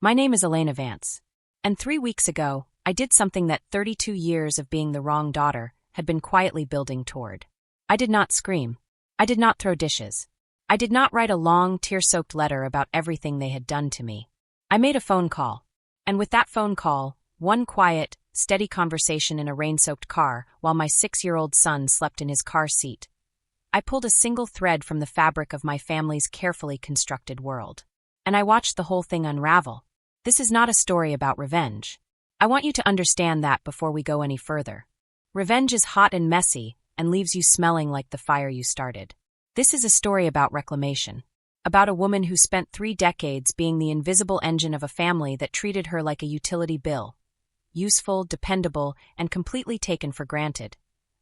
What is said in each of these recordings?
My name is Elena Vance. And 3 weeks ago, I did something that 32 years of being the wrong daughter had been quietly building toward. I did not scream. I did not throw dishes. I did not write a long, tear-soaked letter about everything they had done to me. I made a phone call. And with that phone call, one quiet, steady conversation in a rain-soaked car while my 6-year-old son slept in his car seat, I pulled a single thread from the fabric of my family's carefully constructed world. And I watched the whole thing unravel. This is not a story about revenge. I want you to understand that before we go any further. Revenge is hot and messy and leaves you smelling like the fire you started. This is a story about reclamation. About a woman who spent 3 decades being the invisible engine of a family that treated her like a utility bill. Useful, dependable, and completely taken for granted,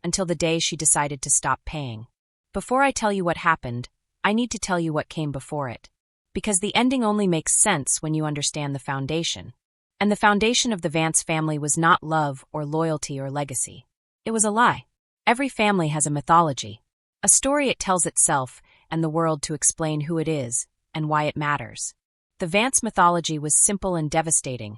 until the day she decided to stop paying. Before I tell you what happened, I need to tell you what came before it. Because the ending only makes sense when you understand the foundation. And the foundation of the Vance family was not love or loyalty or legacy. It was a lie. Every family has a mythology. A story it tells itself and the world to explain who it is and why it matters. The Vance mythology was simple and devastating.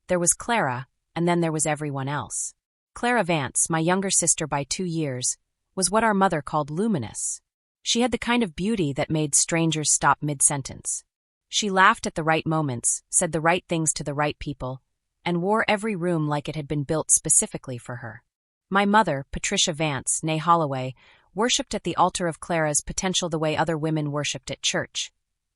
There was Clara, and then there was everyone else. Clara Vance, my younger sister by 2 years, was what our mother called luminous. She had the kind of beauty that made strangers stop mid-sentence. She laughed at the right moments, said the right things to the right people, and wore every room like it had been built specifically for her. My mother, Patricia Vance, née Holloway, worshipped at the altar of Clara's potential the way other women worshipped at church,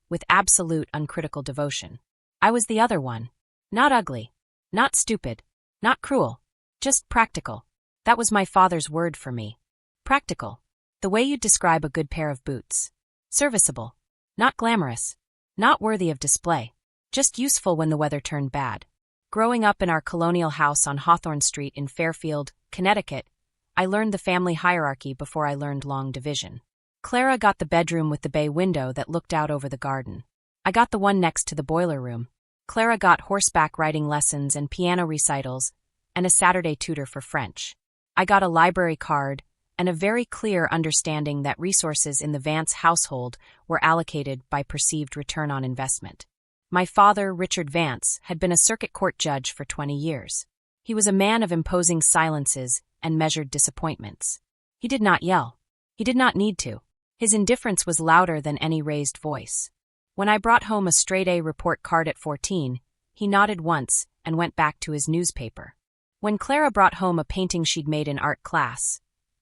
with absolute uncritical devotion. I was the other one. Not ugly. Not stupid. Not cruel. Just practical. That was my father's word for me. Practical. The way you'd describe a good pair of boots. Serviceable. Not glamorous. Not worthy of display. Just useful when the weather turned bad. Growing up in our colonial house on Hawthorne Street in Fairfield, Connecticut, I learned the family hierarchy before I learned long division. Clara got the bedroom with the bay window that looked out over the garden. I got the one next to the boiler room. Clara got horseback riding lessons and piano recitals, and a Saturday tutor for French. I got a library card, and a very clear understanding that resources in the Vance household were allocated by perceived return on investment. My father, Richard Vance, had been a circuit court judge for 20 years. He was a man of imposing silences and measured disappointments. He did not yell. He did not need to. His indifference was louder than any raised voice. When I brought home a straight-A report card at 14, he nodded once and went back to his newspaper. When Clara brought home a painting she'd made in art class,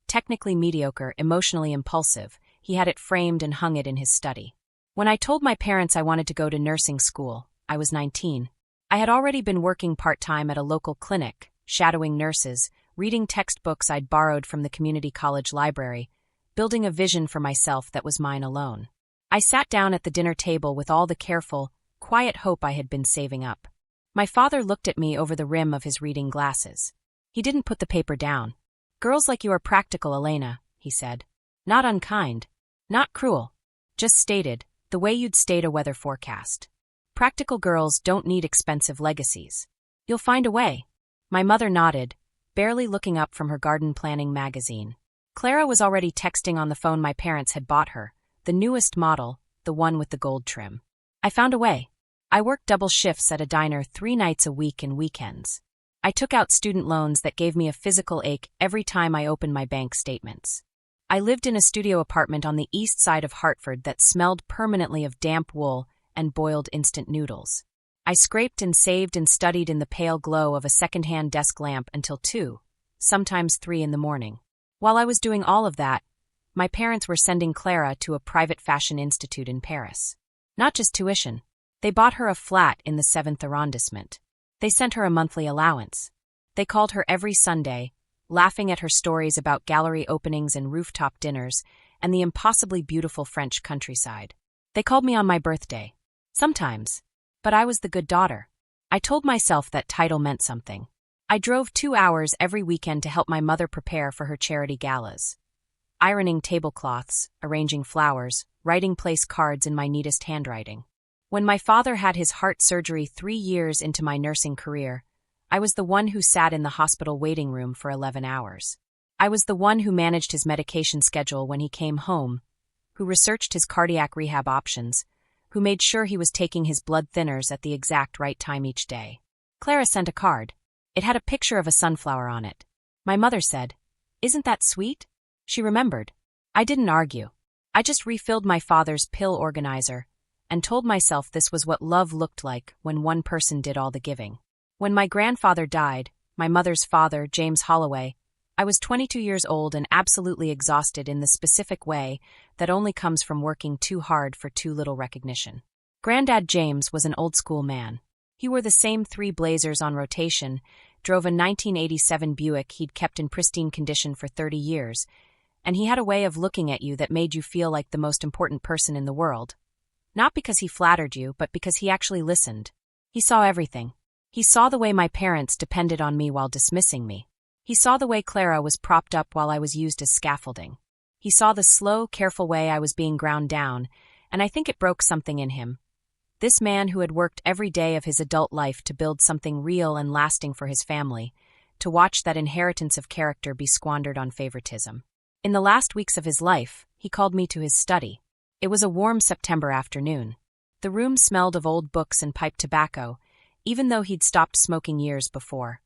technically mediocre, emotionally impulsive, he had it framed and hung it in his study. When I told my parents I wanted to go to nursing school, I was 19. I had already been working part-time at a local clinic, shadowing nurses, reading textbooks I'd borrowed from the community college library, building a vision for myself that was mine alone. I sat down at the dinner table with all the careful, quiet hope I had been saving up. My father looked at me over the rim of his reading glasses. He didn't put the paper down. "Girls like you are practical, Elena," he said. "Not unkind. Not cruel. Just stated, the way you'd state a weather forecast. Practical girls don't need expensive legacies. You'll find a way." My mother nodded, barely looking up from her garden planning magazine. Clara was already texting on the phone my parents had bought her, the newest model, the one with the gold trim. I found a way. I worked double shifts at a diner 3 nights a week and weekends. I took out student loans that gave me a physical ache every time I opened my bank statements. I lived in a studio apartment on the east side of Hartford that smelled permanently of damp wool and boiled instant noodles. I scraped and saved and studied in the pale glow of a second-hand desk lamp until 2, sometimes 3 in the morning. While I was doing all of that, my parents were sending Clara to a private fashion institute in Paris. Not just tuition. They bought her a flat in the 7th arrondissement. They sent her a monthly allowance. They called her every Sunday, laughing at her stories about gallery openings and rooftop dinners and the impossibly beautiful French countryside. They called me on my birthday. Sometimes. But I was the good daughter. I told myself that title meant something. I drove 2 hours every weekend to help my mother prepare for her charity galas. Ironing tablecloths, arranging flowers, writing place cards in my neatest handwriting. When my father had his heart surgery 3 years into my nursing career, I was the one who sat in the hospital waiting room for 11 hours. I was the one who managed his medication schedule when he came home, who researched his cardiac rehab options, who made sure he was taking his blood thinners at the exact right time each day. Clara sent a card. It had a picture of a sunflower on it. My mother said, "Isn't that sweet?" She remembered. I didn't argue. I just refilled my father's pill organizer and told myself this was what love looked like when one person did all the giving. When my grandfather died, my mother's father, James Holloway, I was 22 years old and absolutely exhausted in the specific way that only comes from working too hard for too little recognition. Granddad James was an old-school man. He wore the same 3 blazers on rotation, drove a 1987 Buick he'd kept in pristine condition for 30 years, and he had a way of looking at you that made you feel like the most important person in the world. Not because he flattered you, but because he actually listened. He saw everything. He saw the way my parents depended on me while dismissing me. He saw the way Clara was propped up while I was used as scaffolding. He saw the slow, careful way I was being ground down, and I think it broke something in him. This man who had worked every day of his adult life to build something real and lasting for his family, to watch that inheritance of character be squandered on favoritism. In the last weeks of his life, he called me to his study. It was a warm September afternoon. The room smelled of old books and pipe tobacco, even though he'd stopped smoking years before.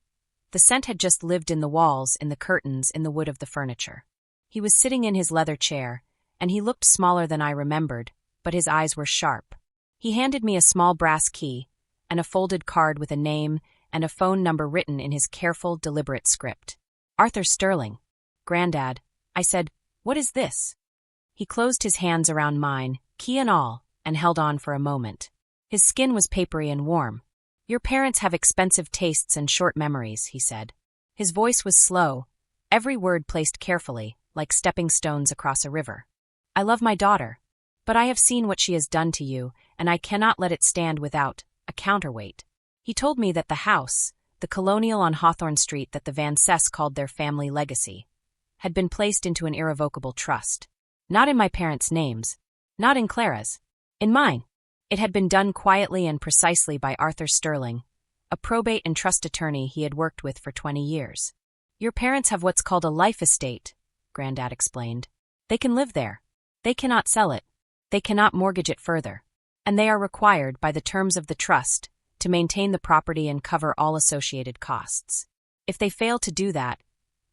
The scent had just lived in the walls, in the curtains, in the wood of the furniture. He was sitting in his leather chair, and he looked smaller than I remembered, but his eyes were sharp. He handed me a small brass key, and a folded card with a name and a phone number written in his careful, deliberate script. "Arthur Sterling." "Granddad," I said, "what is this?" He closed his hands around mine, key and all, and held on for a moment. His skin was papery and warm. "Your parents have expensive tastes and short memories," he said. His voice was slow, every word placed carefully, like stepping stones across a river. "I love my daughter, but I have seen what she has done to you, and I cannot let it stand without a counterweight." He told me that the house, the colonial on Hawthorne Street that the Van Cess called their family legacy, had been placed into an irrevocable trust. Not in my parents' names, not in Clara's, in mine. It had been done quietly and precisely by Arthur Sterling, a probate and trust attorney he had worked with for 20 years. "Your parents have what's called a life estate," Granddad explained. "They can live there. They cannot sell it. They cannot mortgage it further. And they are required, by the terms of the trust, to maintain the property and cover all associated costs. If they fail to do that,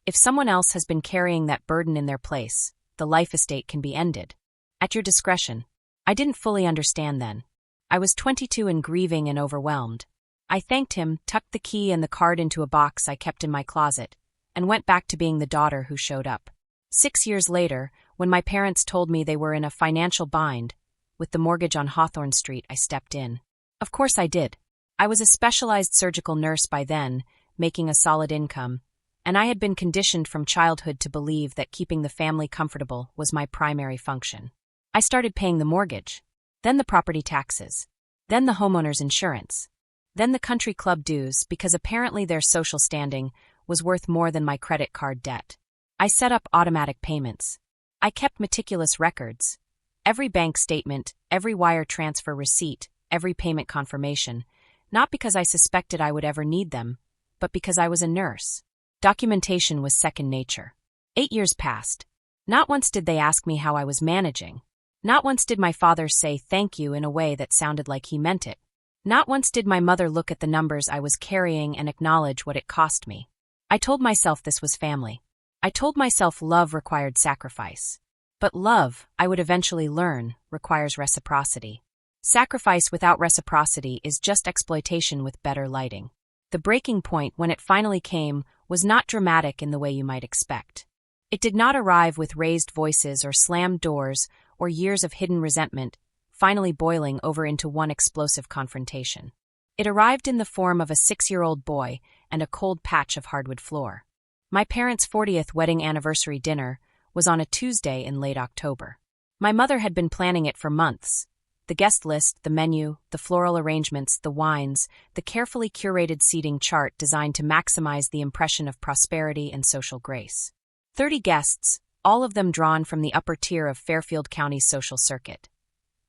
if someone else has been carrying that burden in their place, the life estate can be ended. At your discretion." I didn't fully understand then. I was 22 and grieving and overwhelmed. I thanked him, tucked the key and the card into a box I kept in my closet, and went back to being the daughter who showed up. 6 years later, when my parents told me they were in a financial bind, with the mortgage on Hawthorne Street, I stepped in. Of course I did. I was a specialized surgical nurse by then, making a solid income, and I had been conditioned from childhood to believe that keeping the family comfortable was my primary function. I started paying the mortgage, then the property taxes, then the homeowner's insurance, then the country club dues because apparently their social standing was worth more than my credit card debt. I set up automatic payments. I kept meticulous records. Every bank statement, every wire transfer receipt, every payment confirmation, not because I suspected I would ever need them, but because I was a nurse. Documentation was second nature. 8 years passed. Not once did they ask me how I was managing. Not once did my father say thank you in a way that sounded like he meant it. Not once did my mother look at the numbers I was carrying and acknowledge what it cost me. I told myself this was family. I told myself love required sacrifice. But love, I would eventually learn, requires reciprocity. Sacrifice without reciprocity is just exploitation with better lighting. The breaking point, when it finally came, was not dramatic in the way you might expect. It did not arrive with raised voices or slammed doors or years of hidden resentment, finally boiling over into one explosive confrontation. It arrived in the form of a 6-year-old boy and a cold patch of hardwood floor. My parents' 40th wedding anniversary dinner was on a Tuesday in late October. My mother had been planning it for months. The guest list, the menu, the floral arrangements, the wines, the carefully curated seating chart designed to maximize the impression of prosperity and social grace. 30 guests, all of them drawn from the upper tier of Fairfield County's social circuit.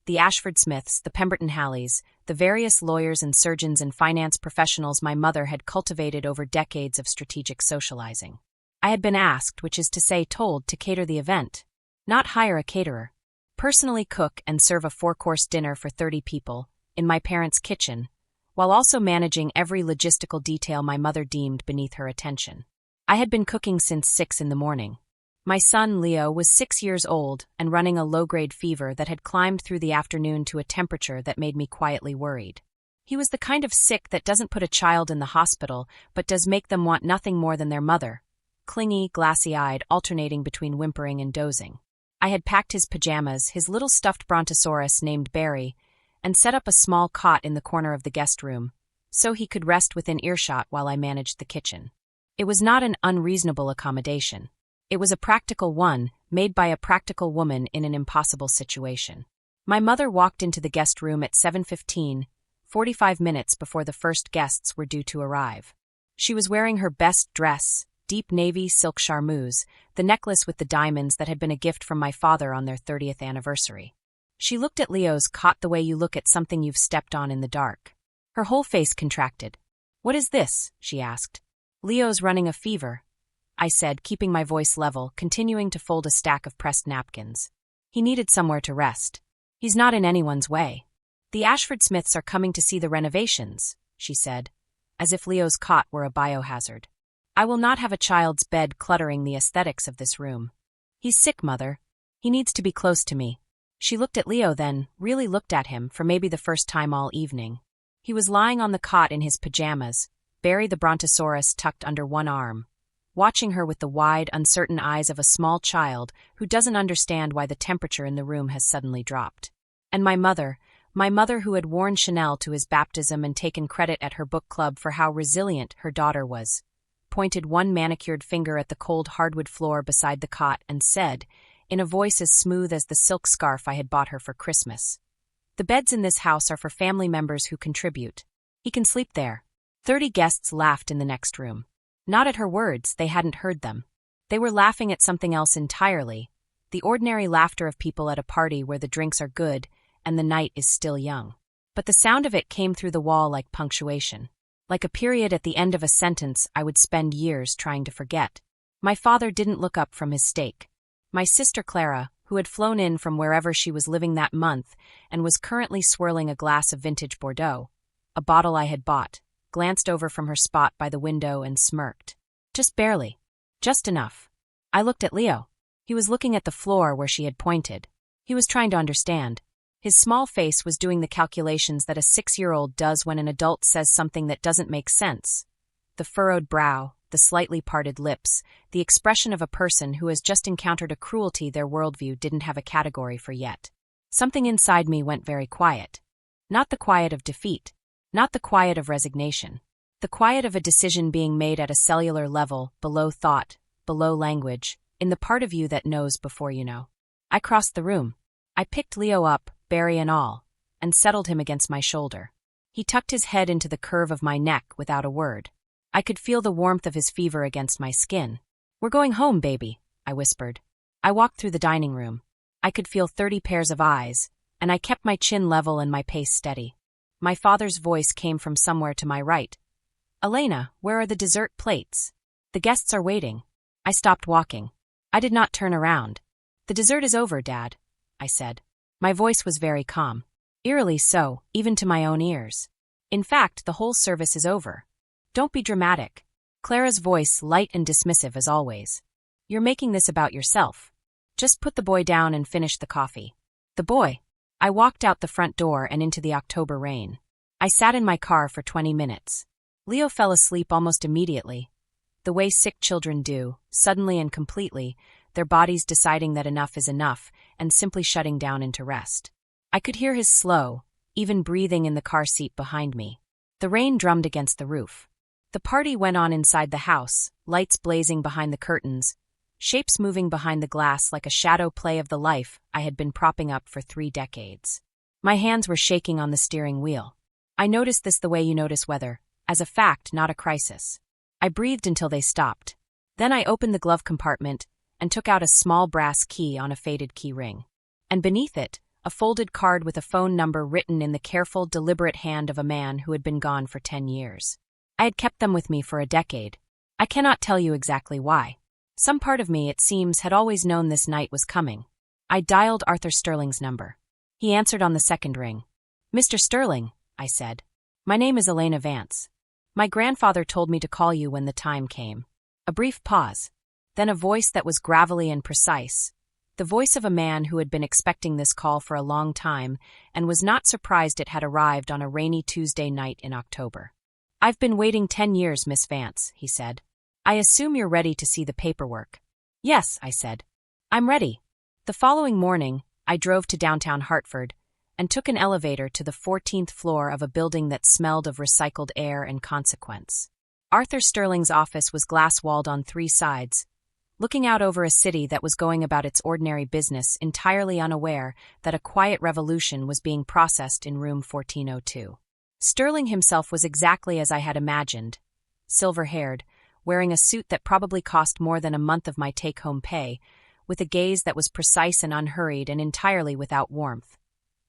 The Ashford Smiths, the Pemberton Halleys, the various lawyers and surgeons and finance professionals my mother had cultivated over decades of strategic socializing. I had been asked, which is to say told, to cater the event. Not hire a caterer. personally cook and serve a 4-course dinner for 30 people, in my parents' kitchen, while also managing every logistical detail my mother deemed beneath her attention. I had been cooking since 6 in the morning. My son, Leo, was 6 years old and running a low-grade fever that had climbed through the afternoon to a temperature that made me quietly worried. He was the kind of sick that doesn't put a child in the hospital, but does make them want nothing more than their mother, clingy, glassy-eyed, alternating between whimpering and dozing. I had packed his pajamas, his little stuffed brontosaurus named Barry, and set up a small cot in the corner of the guest room, so he could rest within earshot while I managed the kitchen. It was not an unreasonable accommodation. It was a practical one, made by a practical woman in an impossible situation. My mother walked into the guest room at 7:15, 45 minutes before the first guests were due to arrive. She was wearing her best dress, deep navy silk charmeuse, the necklace with the diamonds that had been a gift from my father on their 30th anniversary. She looked at Leo's cot the way you look at something you've stepped on in the dark. Her whole face contracted. "What is this?" she asked. "Leo's running a fever," I said, keeping my voice level, continuing to fold a stack of pressed napkins. "He needed somewhere to rest. He's not in anyone's way. The Ashford Smiths are coming to see the renovations," she said, as if Leo's cot were a biohazard. "I will not have a child's bed cluttering the aesthetics of this room. He's sick, Mother. He needs to be close to me." She looked at Leo then, really looked at him for maybe the first time all evening. He was lying on the cot in his pajamas, Barry the brontosaurus tucked under one arm, watching her with the wide, uncertain eyes of a small child who doesn't understand why the temperature in the room has suddenly dropped. And my mother who had worn Chanel to his baptism and taken credit at her book club for how resilient her daughter was, pointed one manicured finger at the cold hardwood floor beside the cot and said, in a voice as smooth as the silk scarf I had bought her for Christmas, "The beds in this house are for family members who contribute. He can sleep there." 30 guests laughed in the next room. Not at her words, they hadn't heard them. They were laughing at something else entirely, the ordinary laughter of people at a party where the drinks are good and the night is still young. But the sound of it came through the wall like punctuation, like a period at the end of a sentence I would spend years trying to forget. My father didn't look up from his steak. My sister Clara, who had flown in from wherever she was living that month and was currently swirling a glass of vintage Bordeaux, a bottle I had bought, glanced over from her spot by the window and smirked. Just barely. Just enough. I looked at Leo. He was looking at the floor where she had pointed. He was trying to understand. His small face was doing the calculations that a 6-year-old does when an adult says something that doesn't make sense. The furrowed brow, the slightly parted lips, the expression of a person who has just encountered a cruelty their worldview didn't have a category for yet. Something inside me went very quiet. Not the quiet of defeat. Not the quiet of resignation. The quiet of a decision being made at a cellular level, below thought, below language, in the part of you that knows before you know. I crossed the room. I picked Leo up, Barry and all, and settled him against my shoulder. He tucked his head into the curve of my neck without a word. I could feel the warmth of his fever against my skin. "We're going home, baby," I whispered. I walked through the dining room. I could feel 30 pairs of eyes, and I kept my chin level and my pace steady. My father's voice came from somewhere to my right. "Elena, where are the dessert plates? The guests are waiting." I stopped walking. I did not turn around. "The dessert is over, Dad," I said. My voice was very calm. Eerily so, even to my own ears. "In fact, the whole service is over. Don't be dramatic." Clara's voice light and dismissive as always. "You're making this about yourself. Just put the boy down and finish the coffee." The boy. I walked out the front door and into the October rain. I sat in my car for 20 minutes. Leo fell asleep almost immediately. The way sick children do, suddenly and completely, their bodies deciding that enough is enough and simply shutting down into rest. I could hear his slow, even breathing in the car seat behind me. The rain drummed against the roof. The party went on inside the house, lights blazing behind the curtains, shapes moving behind the glass like a shadow play of the life I had been propping up for 3 decades. My hands were shaking on the steering wheel. I noticed this the way you notice weather, as a fact, not a crisis. I breathed until they stopped. Then I opened the glove compartment and took out a small brass key on a faded key ring. And beneath it, a folded card with a phone number written in the careful, deliberate hand of a man who had been gone for 10 years. I had kept them with me for a decade. I cannot tell you exactly why. Some part of me, it seems, had always known this night was coming. I dialed Arthur Sterling's number. He answered on the second ring. "Mr. Sterling," I said. "My name is Elena Vance. My grandfather told me to call you when the time came." A brief pause. Then a voice that was gravelly and precise. The voice of a man who had been expecting this call for a long time and was not surprised it had arrived on a rainy Tuesday night in October. "I've been waiting 10 years, Miss Vance," he said. "I assume you're ready to see the paperwork." "Yes," I said. "I'm ready." The following morning, I drove to downtown Hartford and took an elevator to the 14th floor of a building that smelled of recycled air and consequence. Arthur Sterling's office was glass-walled on 3 sides, looking out over a city that was going about its ordinary business entirely unaware that a quiet revolution was being processed in room 1402. Sterling himself was exactly as I had imagined, silver-haired, wearing a suit that probably cost more than a month of my take-home pay, with a gaze that was precise and unhurried and entirely without warmth.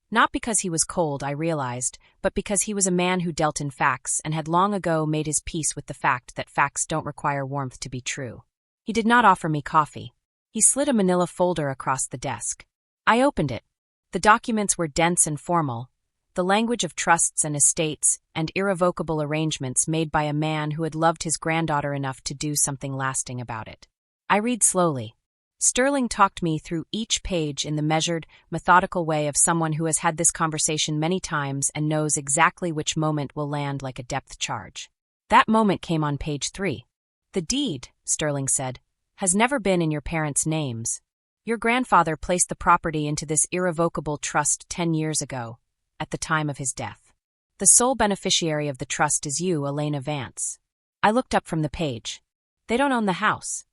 Not because he was cold, I realized, but because he was a man who dealt in facts and had long ago made his peace with the fact that facts don't require warmth to be true. He did not offer me coffee. He slid a manila folder across the desk. I opened it. The documents were dense and formal, the language of trusts and estates and irrevocable arrangements made by a man who had loved his granddaughter enough to do something lasting about it. I read slowly. Sterling talked me through each page in the measured, methodical way of someone who has had this conversation many times and knows exactly which moment will land like a depth charge. That moment came on page 3. "The deed," Sterling said, "has never been in your parents' names. Your grandfather placed the property into this irrevocable trust 10 years ago, at the time of his death. The sole beneficiary of the trust is you, Elena Vance." I looked up from the page. "They don't own the house.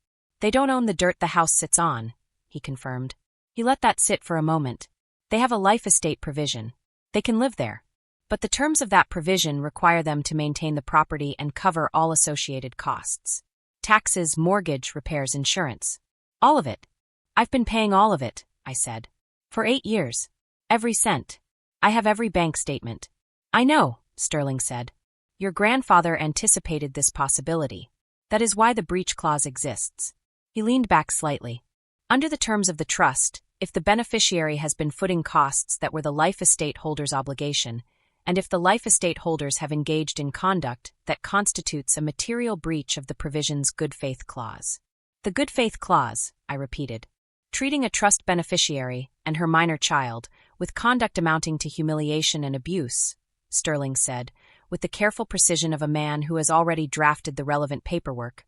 They don't own the dirt the house sits on," he confirmed. He let that sit for a moment. "They have a life estate provision. They can live there. But the terms of that provision require them to maintain the property and cover all associated costs. Taxes, mortgage, repairs, insurance. All of it. I've been paying all of it," I said. "For 8 years. Every cent. I have every bank statement." "I know," Sterling said. "Your grandfather anticipated this possibility. That is why the breach clause exists." He leaned back slightly. "Under the terms of the trust, if the beneficiary has been footing costs that were the life estate holder's obligation, and if the life estate holders have engaged in conduct that constitutes a material breach of the provision's good faith clause." "The good faith clause," I repeated. "Treating a trust beneficiary and her minor child with conduct amounting to humiliation and abuse," Sterling said, with the careful precision of a man who has already drafted the relevant paperwork,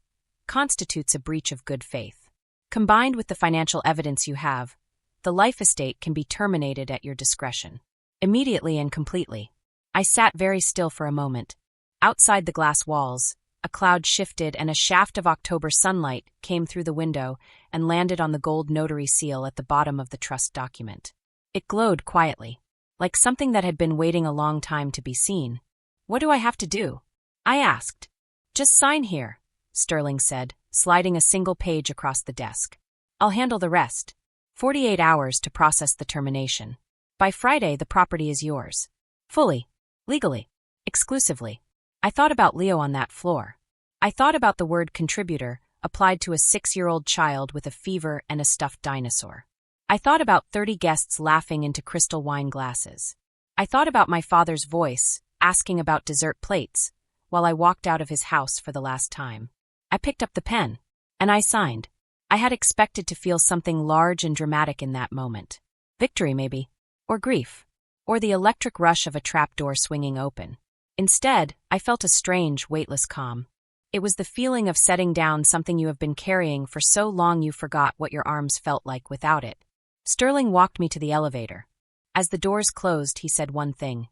"constitutes a breach of good faith. Combined with the financial evidence you have, the life estate can be terminated at your discretion. Immediately and completely." I sat very still for a moment. Outside the glass walls, a cloud shifted and a shaft of October sunlight came through the window and landed on the gold notary seal at the bottom of the trust document. It glowed quietly, like something that had been waiting a long time to be seen. "What do I have to do?" I asked. "Just sign here," Sterling said, sliding a single page across the desk. "I'll handle the rest. 48 hours to process the termination. By Friday, the property is yours. Fully. Legally. Exclusively." I thought about Leo on that floor. I thought about the word contributor applied to a 6-year-old child with a fever and a stuffed dinosaur. I thought about 30 guests laughing into crystal wine glasses. I thought about my father's voice asking about dessert plates while I walked out of his house for the last time. I picked up the pen, and I signed. I had expected to feel something large and dramatic in that moment. Victory, maybe. Or grief. Or the electric rush of a trapdoor swinging open. Instead, I felt a strange, weightless calm. It was the feeling of setting down something you have been carrying for so long you forgot what your arms felt like without it. Sterling walked me to the elevator. As the doors closed, he said one thing.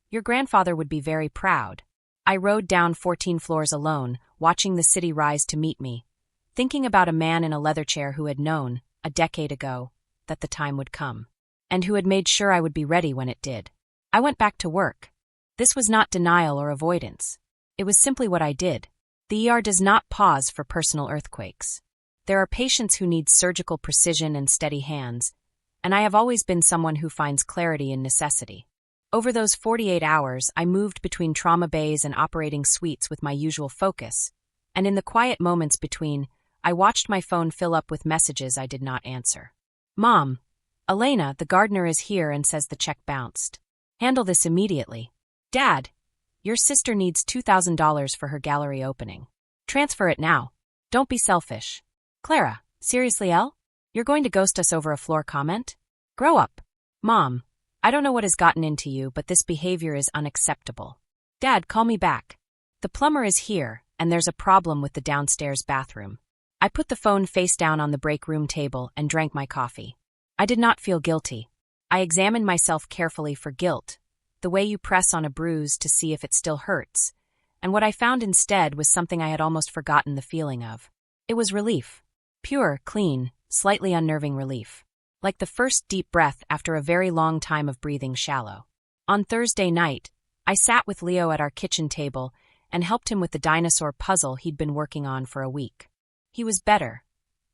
"Your grandfather would be very proud." I rode down 14 floors alone, watching the city rise to meet me, thinking about a man in a leather chair who had known, a decade ago, that the time would come, and who had made sure I would be ready when it did. I went back to work. This was not denial or avoidance. It was simply what I did. The ER does not pause for personal earthquakes. There are patients who need surgical precision and steady hands, and I have always been someone who finds clarity in necessity. Over those 48 hours, I moved between trauma bays and operating suites with my usual focus, and in the quiet moments between, I watched my phone fill up with messages I did not answer. "Mom," Elena, the gardener is here and says the check bounced. Handle this immediately. Dad, your sister needs $2,000 for her gallery opening. Transfer it now. Don't be selfish. Clara, seriously, Elle? You're going to ghost us over a floor comment? Grow up. Mom, I don't know what has gotten into you, but this behavior is unacceptable. Dad, call me back. The plumber is here, and there's a problem with the downstairs bathroom. I put the phone face down on the break room table and drank my coffee. I did not feel guilty. I examined myself carefully for guilt, the way you press on a bruise to see if it still hurts, and what I found instead was something I had almost forgotten the feeling of. It was relief. Pure, clean, slightly unnerving relief. Like the first deep breath after a very long time of breathing shallow. On Thursday night, I sat with Leo at our kitchen table and helped him with the dinosaur puzzle he'd been working on for a week. He was better.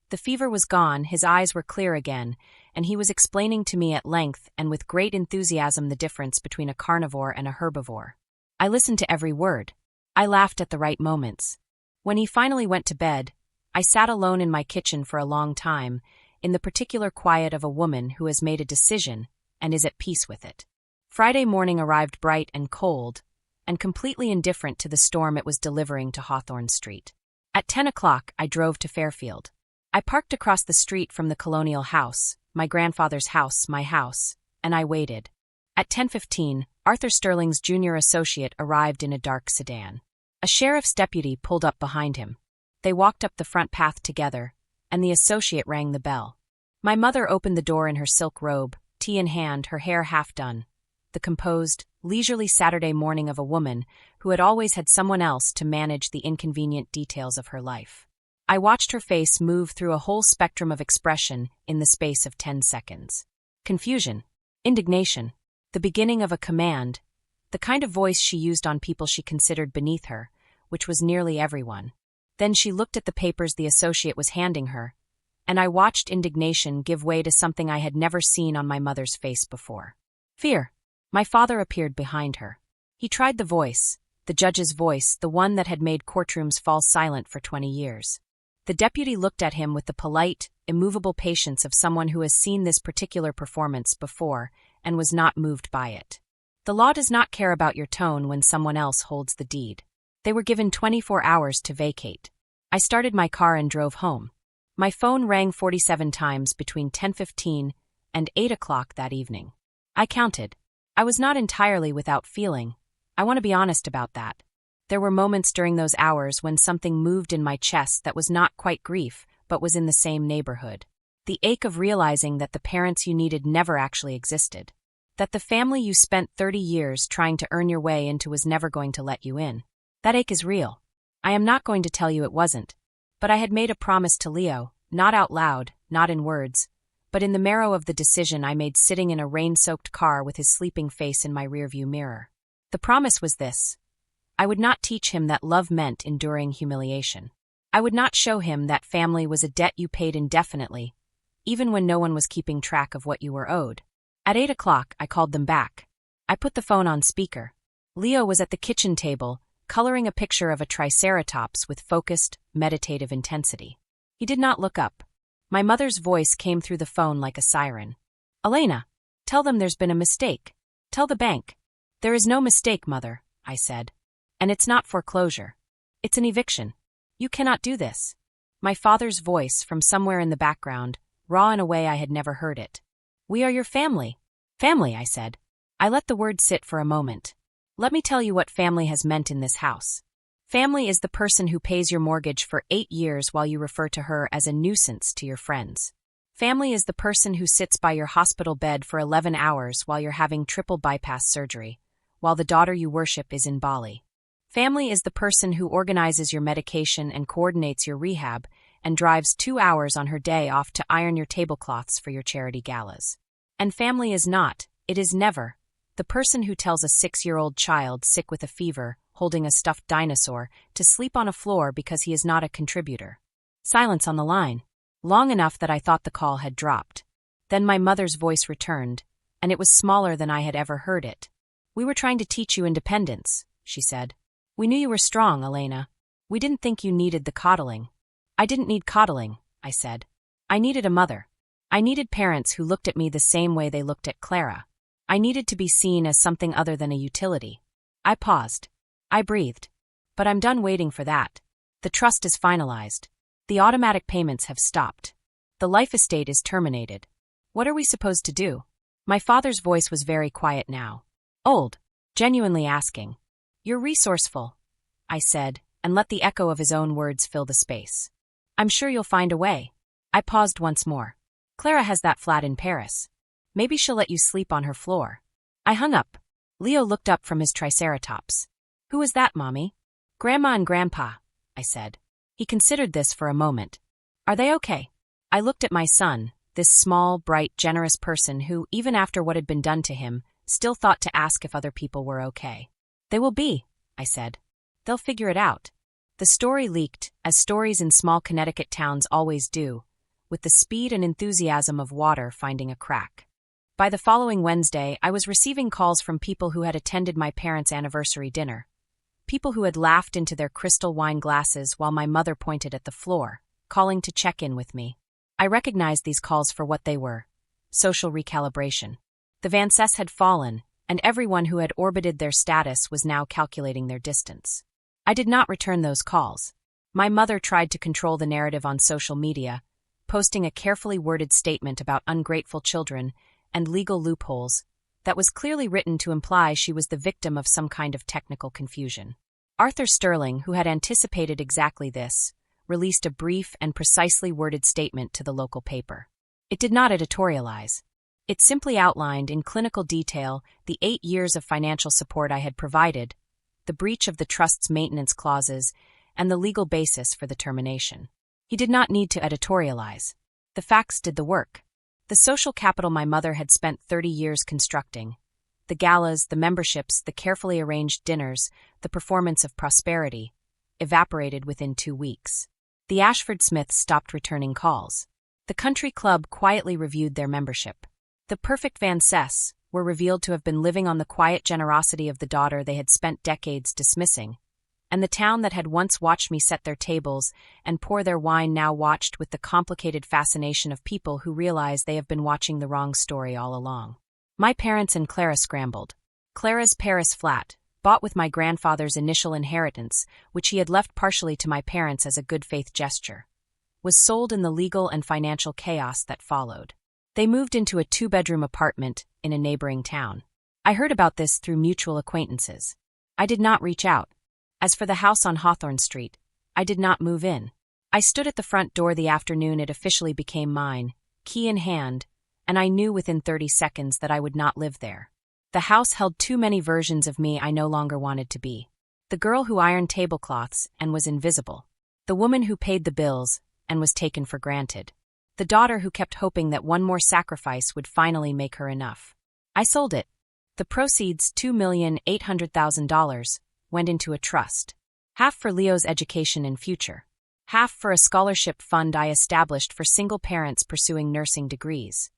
The fever was gone, his eyes were clear again, and he was explaining to me at length and with great enthusiasm the difference between a carnivore and a herbivore. I listened to every word. I laughed at the right moments. When he finally went to bed, I sat alone in my kitchen for a long time, in the particular quiet of a woman who has made a decision and is at peace with it. Friday morning arrived bright and cold, and completely indifferent to the storm it was delivering to Hawthorne Street. At 10 o'clock, I drove to Fairfield. I parked across the street from the Colonial House, my grandfather's house, my house, and I waited. At 10:15, Arthur Sterling's junior associate arrived in a dark sedan. A sheriff's deputy pulled up behind him. They walked up the front path together, and the associate rang the bell. My mother opened the door in her silk robe, tea in hand, her hair half done. The composed, leisurely Saturday morning of a woman who had always had someone else to manage the inconvenient details of her life. I watched her face move through a whole spectrum of expression in the space of 10 seconds. Confusion, indignation, the beginning of a command, the kind of voice she used on people she considered beneath her, which was nearly everyone. Then she looked at the papers the associate was handing her, and I watched indignation give way to something I had never seen on my mother's face before. Fear. My father appeared behind her. He tried the voice, the judge's voice, the one that had made courtrooms fall silent for 20 years. The deputy looked at him with the polite, immovable patience of someone who has seen this particular performance before and was not moved by it. The law does not care about your tone when someone else holds the deed. They were given 24 hours to vacate. I started my car and drove home. My phone rang 47 times between 10:15 and 8 o'clock that evening. I counted. I was not entirely without feeling. I want to be honest about that. There were moments during those hours when something moved in my chest that was not quite grief, but was in the same neighborhood. The ache of realizing that the parents you needed never actually existed. That the family you spent 30 years trying to earn your way into was never going to let you in. That ache is real. I am not going to tell you it wasn't. But I had made a promise to Leo, not out loud, not in words, but in the marrow of the decision I made sitting in a rain-soaked car with his sleeping face in my rearview mirror. The promise was this. I would not teach him that love meant enduring humiliation. I would not show him that family was a debt you paid indefinitely, even when no one was keeping track of what you were owed. At 8 o'clock, I called them back. I put the phone on speaker. Leo was at the kitchen table, coloring a picture of a triceratops with focused, meditative intensity. He did not look up. My mother's voice came through the phone like a siren. Elena, tell them there's been a mistake. Tell the bank. There is no mistake, Mother, I said. And it's not foreclosure. It's an eviction. You cannot do this. My father's voice from somewhere in the background, raw in a way I had never heard it. We are your family. Family, I said. I let the word sit for a moment. Let me tell you what family has meant in this house. Family is the person who pays your mortgage for 8 years while you refer to her as a nuisance to your friends. Family is the person who sits by your hospital bed for 11 hours while you're having triple bypass surgery, while the daughter you worship is in Bali. Family is the person who organizes your medication and coordinates your rehab and drives 2 hours on her day off to iron your tablecloths for your charity galas. And family is not, it is never, the person who tells a 6-year-old child sick with a fever, holding a stuffed dinosaur, to sleep on a floor because he is not a contributor. Silence on the line. Long enough that I thought the call had dropped. Then my mother's voice returned, and it was smaller than I had ever heard it. We were trying to teach you independence, she said. We knew you were strong, Elena. We didn't think you needed the coddling. I didn't need coddling, I said. I needed a mother. I needed parents who looked at me the same way they looked at Clara. I needed to be seen as something other than a utility. I paused. I breathed. But I'm done waiting for that. The trust is finalized. The automatic payments have stopped. The life estate is terminated. What are we supposed to do? My father's voice was very quiet now. Old. Genuinely asking. You're resourceful, I said, and let the echo of his own words fill the space. I'm sure you'll find a way. I paused once more. Clara has that flat in Paris. Maybe she'll let you sleep on her floor. I hung up. Leo looked up from his triceratops. Who is that, Mommy? Grandma and Grandpa, I said. He considered this for a moment. Are they okay? I looked at my son, this small, bright, generous person who, even after what had been done to him, still thought to ask if other people were okay. They will be, I said. They'll figure it out. The story leaked, as stories in small Connecticut towns always do, with the speed and enthusiasm of water finding a crack. By the following Wednesday, I was receiving calls from people who had attended my parents' anniversary dinner. People who had laughed into their crystal wine glasses while my mother pointed at the floor, calling to check in with me. I recognized these calls for what they were: social recalibration. The Vancess had fallen, and everyone who had orbited their status was now calculating their distance. I did not return those calls. My mother tried to control the narrative on social media, posting a carefully worded statement about ungrateful children and legal loopholes that was clearly written to imply she was the victim of some kind of technical confusion. Arthur Sterling, who had anticipated exactly this, released a brief and precisely worded statement to the local paper. It did not editorialize. It simply outlined in clinical detail the 8 years of financial support I had provided, the breach of the trust's maintenance clauses, and the legal basis for the termination. He did not need to editorialize. The facts did the work. The social capital my mother had spent 30 years constructing, the galas, the memberships, the carefully arranged dinners, the performance of prosperity, evaporated within 2 weeks. The Ashford Smiths stopped returning calls. The country club quietly reviewed their membership. The perfect Vancess were revealed to have been living on the quiet generosity of the daughter they had spent decades dismissing, and the town that had once watched me set their tables and pour their wine now watched with the complicated fascination of people who realize they have been watching the wrong story all along. My parents and Clara scrambled. Clara's Paris flat, bought with my grandfather's initial inheritance, which he had left partially to my parents as a good-faith gesture, was sold in the legal and financial chaos that followed. They moved into a 2-bedroom apartment in a neighboring town. I heard about this through mutual acquaintances. I did not reach out. As for the house on Hawthorne Street, I did not move in. I stood at the front door the afternoon it officially became mine, key in hand, and I knew within 30 seconds that I would not live there. The house held too many versions of me I no longer wanted to be. The girl who ironed tablecloths and was invisible. The woman who paid the bills and was taken for granted. The daughter who kept hoping that one more sacrifice would finally make her enough. I sold it. The proceeds, $2,800,000, went into a trust. Half for Leo's education and future. Half for a scholarship fund I established for single parents pursuing nursing degrees.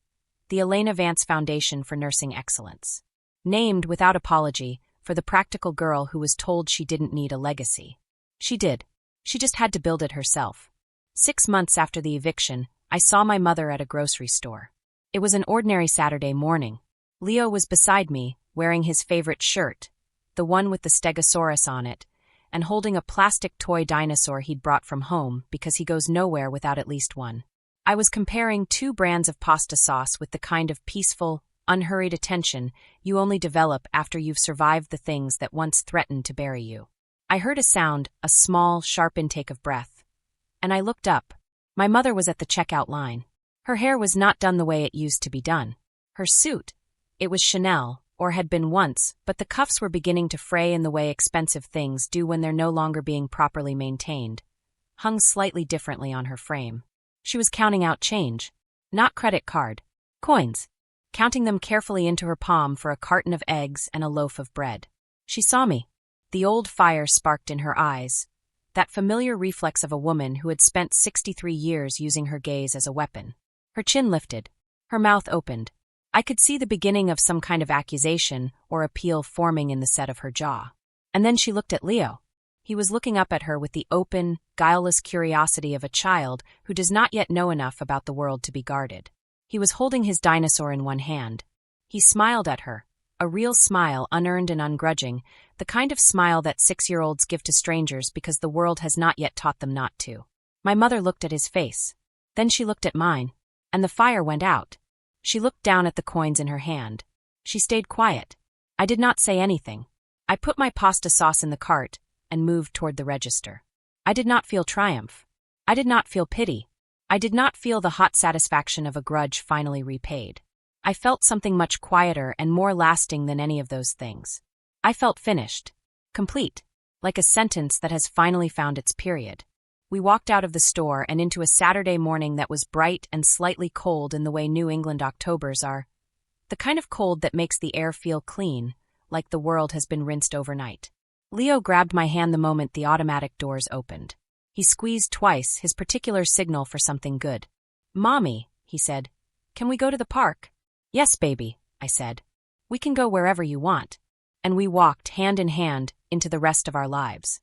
The Elena Vance Foundation for Nursing Excellence. Named, without apology, for the practical girl who was told she didn't need a legacy. She did. She just had to build it herself. 6 months after the eviction, I saw my mother at a grocery store. It was an ordinary Saturday morning. Leo was beside me, wearing his favorite shirt, the one with the Stegosaurus on it, and holding a plastic toy dinosaur he'd brought from home because he goes nowhere without at least one. I was comparing 2 brands of pasta sauce with the kind of peaceful, unhurried attention you only develop after you've survived the things that once threatened to bury you. I heard a sound, a small, sharp intake of breath, and I looked up. My mother was at the checkout line. Her hair was not done the way it used to be done. Her suit, it was Chanel, or had been once, but the cuffs were beginning to fray in the way expensive things do when they're no longer being properly maintained, hung slightly differently on her frame. She was counting out change, not credit card, coins, counting them carefully into her palm for a carton of eggs and a loaf of bread. She saw me. The old fire sparked in her eyes, that familiar reflex of a woman who had spent 63 years using her gaze as a weapon. Her chin lifted, her mouth opened. I could see the beginning of some kind of accusation or appeal forming in the set of her jaw. And then she looked at Leo. He was looking up at her with the open, guileless curiosity of a child who does not yet know enough about the world to be guarded. He was holding his dinosaur in one hand. He smiled at her, a real smile, unearned and ungrudging, the kind of smile that 6-year-olds give to strangers because the world has not yet taught them not to. My mother looked at his face. Then she looked at mine, and the fire went out. She looked down at the coins in her hand. She stayed quiet. I did not say anything. I put my pasta sauce in the cart and moved toward the register. I did not feel triumph. I did not feel pity. I did not feel the hot satisfaction of a grudge finally repaid. I felt something much quieter and more lasting than any of those things. I felt finished, complete, like a sentence that has finally found its period. We walked out of the store and into a Saturday morning that was bright and slightly cold in the way New England Octobers are, the kind of cold that makes the air feel clean, like the world has been rinsed overnight. Leo grabbed my hand the moment the automatic doors opened. He squeezed twice, his particular signal for something good. "Mommy," he said, "can we go to the park?" "Yes, baby," I said. "We can go wherever you want." And we walked hand in hand into the rest of our lives.